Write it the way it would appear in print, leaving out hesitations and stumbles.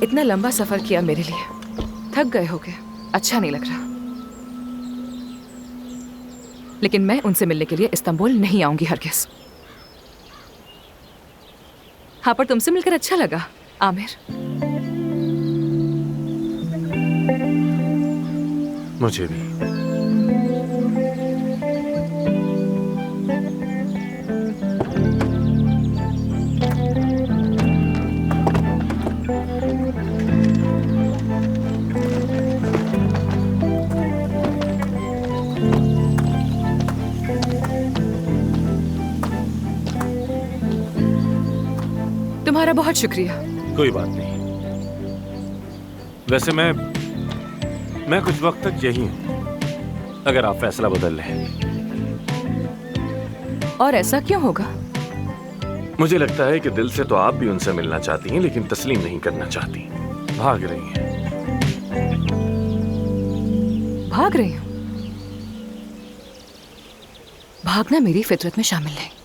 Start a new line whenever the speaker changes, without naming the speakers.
इतना लंबा सफर किया मेरे लिए, थक गए होगे, अच्छा नहीं लग रहा। लेकिन मैं उनसे मिलने के लिए इस्तांबुल नहीं आऊंगी हरगिज़। हाँ, पर तुमसे मिलकर अच्छा लगा आमिर।
मुझे भी।
तुम्हारा बहुत शुक्रिया।
कोई बात नहीं। वैसे मैं कुछ वक्त तक यही हूं, अगर आप फैसला बदल लें।
और ऐसा क्यों होगा?
मुझे लगता है कि दिल से to आप भी उनसे मिलना चाहती हैं, लेकिन तस्लीम नहीं करना चाहती, भाग रही हैं।
भाग रही हूं? भागना मेरी फितरत में शामिल है।